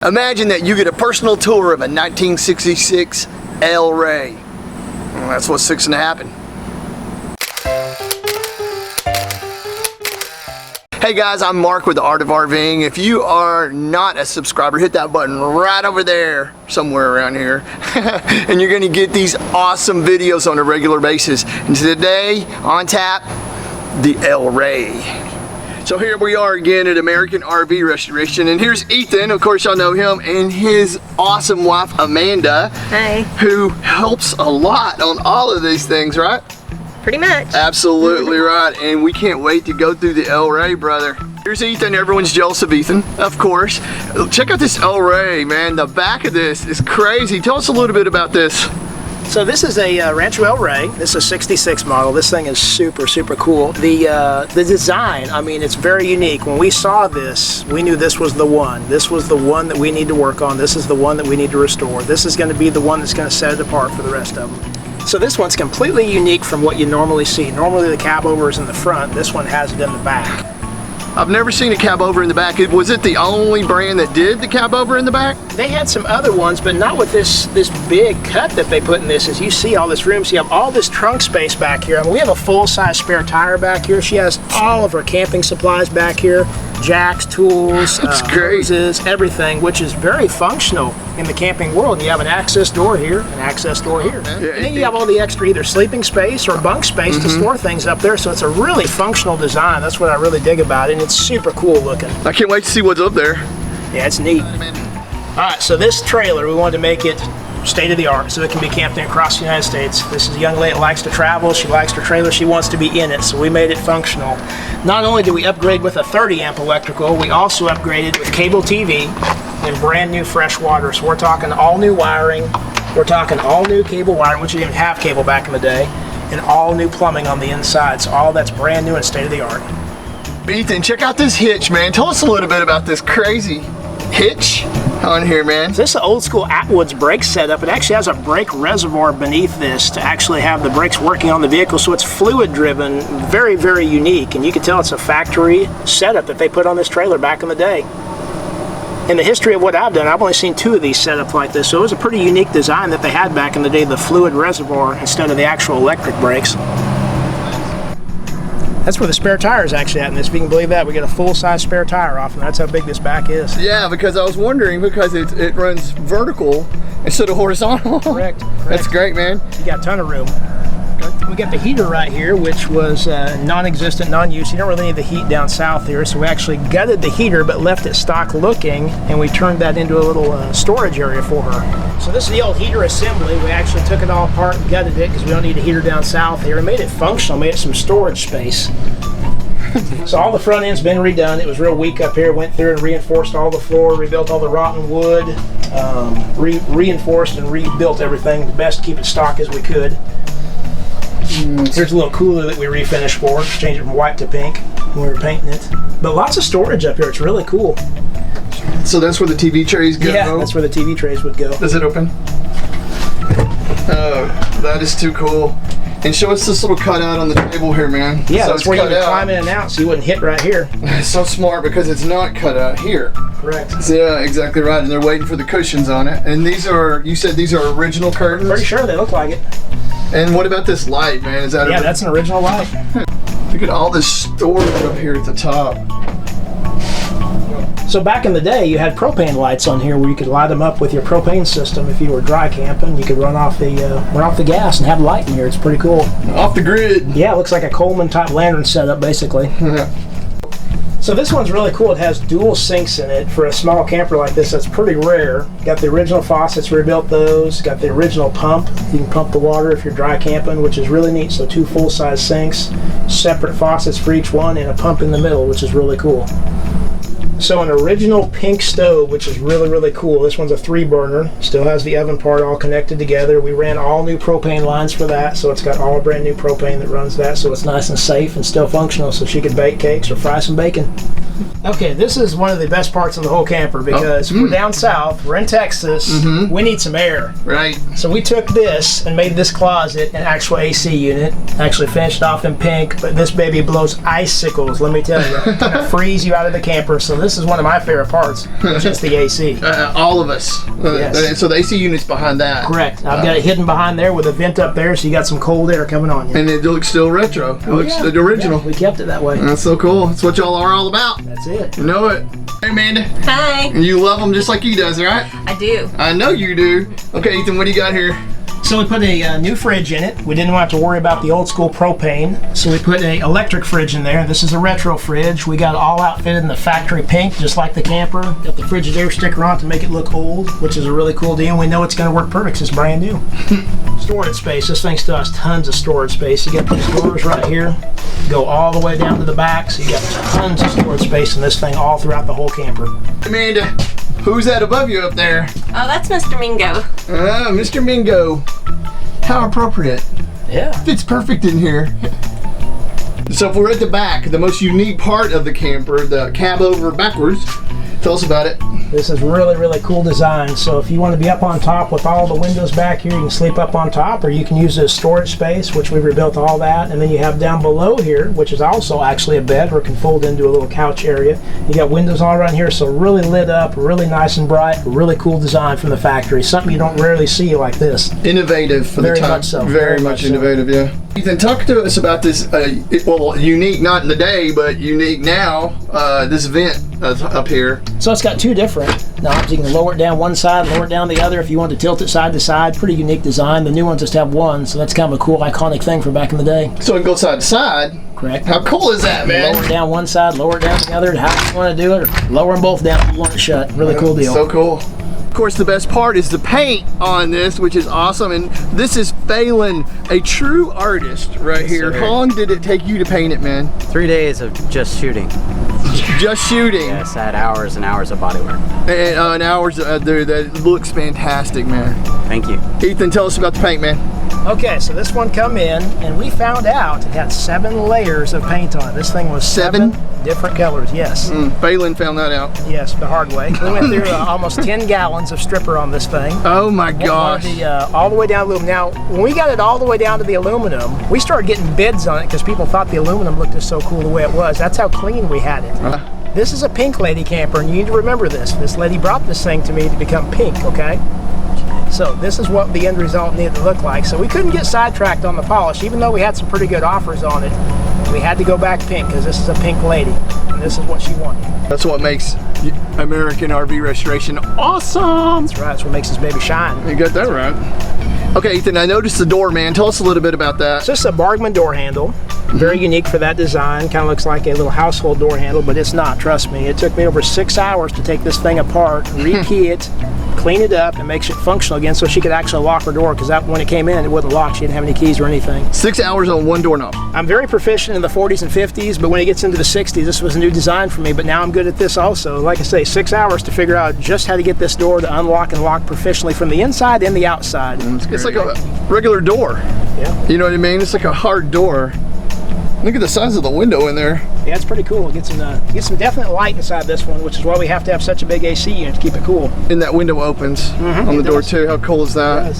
Imagine that you get a personal tour of a 1966 El Rey. Well, that's what's fixing to happen. Hey guys, I'm Mark with The Art of RVing. If you are not a subscriber, hit that button right over there, somewhere around here, and you're gonna get these awesome videos on a regular basis. And today, on tap, the El Rey. So here we are again at American RV Restoration, and here's Ethan, of course y'all know him, and his awesome wife Amanda. Hi. Who helps a lot on all of these things, right? Pretty much. Absolutely right, and we can't wait to go through the El Rey, brother. Here's Ethan, everyone's jealous of Ethan, of course. Check out this El Rey, man. The back of this is crazy. Tell us a little bit about this. So this is a Ranchero El Rey. This is a 66 model. This thing is super, super cool. The design, I mean, it's very unique. When we saw this, we knew this was the one. This was the one that we need to work on. This is the one that we need to restore. This is going to be the one that's going to set it apart for the rest of them. So this one's completely unique from what you normally see. Normally the cab over is in the front. This one has it in the back. I've never seen a cab over in the back. Was it the only brand that did the cab over in the back? They had some other ones, but not with this big cut that they put in this. As you see all this room, so you have all this trunk space back here. I mean, we have a full-size spare tire back here. She has all of her camping supplies back here. Jacks, tools, hoses, everything, which is very functional in the camping world. And you have an access door here, an access door here. And then you have all the extra either sleeping space or bunk space to store things up there. So it's a really functional design. That's what I really dig about it. And it's super cool looking. I can't wait to see what's up there. Yeah, it's neat. All right, so this trailer, we wanted to make it state of the art so it can be camped in across the United States. This is a young lady that likes to travel. She likes her trailer. She wants to be in it, so we made it functional. Not only did we upgrade with a 30 amp electrical, we also upgraded with cable TV and brand new fresh water. So we're talking all new wiring. We're talking all new cable wiring, which you didn't have cable back in the day, and all new plumbing on the inside. So all that's brand new and state of the art. Ethan, check out this hitch, man. Tell us a little bit about this crazy hitch on here, man. So this is an old school Atwood's brake setup. It actually has a brake reservoir beneath this to actually have the brakes working on the vehicle, so it's fluid driven, very, very unique. And you can tell it's a factory setup that they put on this trailer back in the day. In the history of what I've done, I've only seen 2 of these set up like this, so it was a pretty unique design that they had back in the day, the fluid reservoir instead of the actual electric brakes. That's where the spare tire is actually at in this. If you can believe that, we get a full-size spare tire off, and that's how big this back is. Yeah, because I was wondering, because it runs vertical instead of horizontal. Correct. That's great, man. You got a ton of room. We got the heater right here, which was non-existent, non-use. You don't really need the heat down south here, so we actually gutted the heater but left it stock looking, and we turned that into a little storage area for her. So this is the old heater assembly. We actually took it all apart and gutted it because we don't need a heater down south here. We made it functional, made it some storage space. So all the front end's been redone. It was real weak up here. Went through and reinforced all the floor, rebuilt all the rotten wood, reinforced and rebuilt everything the best to keep it stock as we could. Here's a little cooler that we refinished for. Changed it from white to pink when we were painting it. But lots of storage up here. It's really cool. So that's where the TV trays go? Yeah, that's where the TV trays would go. Does it open? Oh, that is too cool. And show us this little cutout on the table here, man. Yeah, so that's where you would climb in and out so you wouldn't hit right here. It's so smart because it's not cut out here. Correct. So, yeah, exactly right. And they're waiting for the cushions on it. And these are, you said these are original curtains? Pretty sure they look like it. And what about this light, man? Is that that's an original light. Look at all this storage up here at the top. So back in the day, you had propane lights on here where you could light them up with your propane system. If you were dry camping, you could run off the gas and have light in here. It's pretty cool. Off the grid. Yeah, it looks like a Coleman type lantern setup, basically. So this one's really cool. It has dual sinks in it for a small camper like this. That's pretty rare. Got the original faucets, rebuilt those. Got the original pump. You can pump the water if you're dry camping, which is really neat. So 2 full-size sinks, separate faucets for each one, and a pump in the middle, which is really cool. So an original pink stove, which is really, really cool. This one's a 3-burner. Still has the oven part all connected together. We ran all new propane lines for that, so it's got all brand new propane that runs that, so it's nice and safe and still functional, so she could bake cakes or fry some bacon. Okay, this is one of the best parts of the whole camper because we're down south, we're in Texas, we need some air. Right. So we took this and made this closet an actual AC unit, actually finished off in pink, but this baby blows icicles, let me tell you. It's gonna freeze you out of the camper. So this this is one of my favorite parts. It's just the AC. All of us. Yes. So the AC unit's behind that. Correct. I've got it hidden behind there with a vent up there, so you got some cold air coming on you. And it looks still retro. It looks the original. Yeah, we kept it that way. That's so cool. That's what y'all are all about. That's it. You know it. Hey, Amanda. Hi. And you love them just like he does, right? I do. I know you do. Okay, Ethan, what do you got here? So we put a new fridge in it. We didn't want to worry about the old school propane, so we put a electric fridge in there. This is a retro fridge. We got it all outfitted in the factory pink, just like the camper. Got the Frigidaire sticker on to make it look old, which is a really cool deal. We know it's going to work perfect 'cause it's brand new. Storage space. This thing still has tons of storage space. You got these doors right here, go all the way down to the back, so you got tons of storage space in this thing all throughout the whole camper. Amanda, who's that above you up there? Oh, that's Mr. Mingo. Mr. Mingo. How appropriate. Yeah. Fits perfect in here. So if we're at the back, the most unique part of the camper, the cab over backwards, tell us about it. This is really, really cool design. So if you want to be up on top with all the windows back here, you can sleep up on top, or you can use it as storage space, which we rebuilt all that. And then you have down below here, which is also actually a bed, or it can fold into a little couch area. You got windows all around here, so really lit up, really nice and bright, really cool design from the factory. Something you don't rarely see like this. Innovative for the Very time. much so. Very much innovative, yeah. Ethan, talk to us about this, well, unique not in the day, but unique now, this vent up here. So it's got two different knobs. You can lower it down one side, lower it down the other if you want to tilt it side to side. Pretty unique design. The new ones just have one, so that's kind of a cool, iconic thing for back in the day. So it can go side to side. Correct. How cool is that, man? Lower it down one side, lower it down the other, how you want to do it, or lower them both down if you want it shut. Really cool deal. So cool. Of course, the best part is the paint on this, which is awesome. And this is Phelan, a true artist right here. sir. How long did it take you to paint it, man? 3 days of just shooting. Just shooting. Yes, I had hours and hours of bodywork. And hours, dude, that looks fantastic, man. Thank you. Ethan, tell us about the paint, man. Okay, so this one come in, and we found out it had 7 layers of paint on it. This thing was Seven? different colors, yes. Phelan found that out. Yes, the hard way. We went through almost 10 gallons of stripper on this thing. Oh my gosh. All the way down to aluminum. Now, when we got it all the way down to the aluminum, we started getting bids on it because people thought the aluminum looked just so cool the way it was. That's how clean we had it. This is a pink lady camper, and you need to remember this. This lady brought this thing to me to become pink, okay? So this is what the end result needed to look like. So we couldn't get sidetracked on the polish, even though we had some pretty good offers on it. We had to go back pink because this is a pink lady, and this is what she wanted. That's what makes American RV restoration awesome. That's right, that's what makes this baby shine. You got that right. Okay, Ethan, I noticed the door, man. Tell us a little bit about that. So this is a Bargman door handle. Very unique for that design. Kind of looks like a little household door handle, but it's not, trust me. It took me over 6 hours to take this thing apart, rekey it, clean it up, and make it functional again so she could actually lock her door, because when it came in, it wouldn't lock. She didn't have any keys or anything. 6 hours on one doorknob. I'm very proficient in the 40s and 50s, but when it gets into the 60s, this was a new design for me, but now I'm good at this also. Like I say, 6 hours to figure out just how to get this door to unlock and lock professionally from the inside and the outside. It's like a regular door. Yeah. You know what I mean? It's like a hard door. Look at the size of the window in there. Yeah, it's pretty cool. It gets some definite light inside this one, which is why we have to have such a big AC unit to keep it cool. And that window opens on the door too. How cool is that?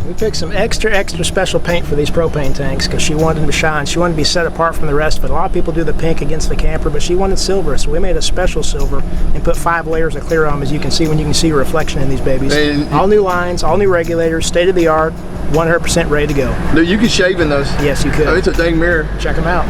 We picked some extra special paint for these propane tanks because she wanted them to shine. She wanted to be set apart from the rest of it. A lot of people do the pink against the camper, but she wanted silver, so we made a special silver and put 5 layers of clear on them, as you can see when you can see your reflection in these babies. All new lines, all new regulators, state of the art, 100% ready to go. Dude, you can shave in those. Yes, you could. Oh, it's a dang mirror. Check them out.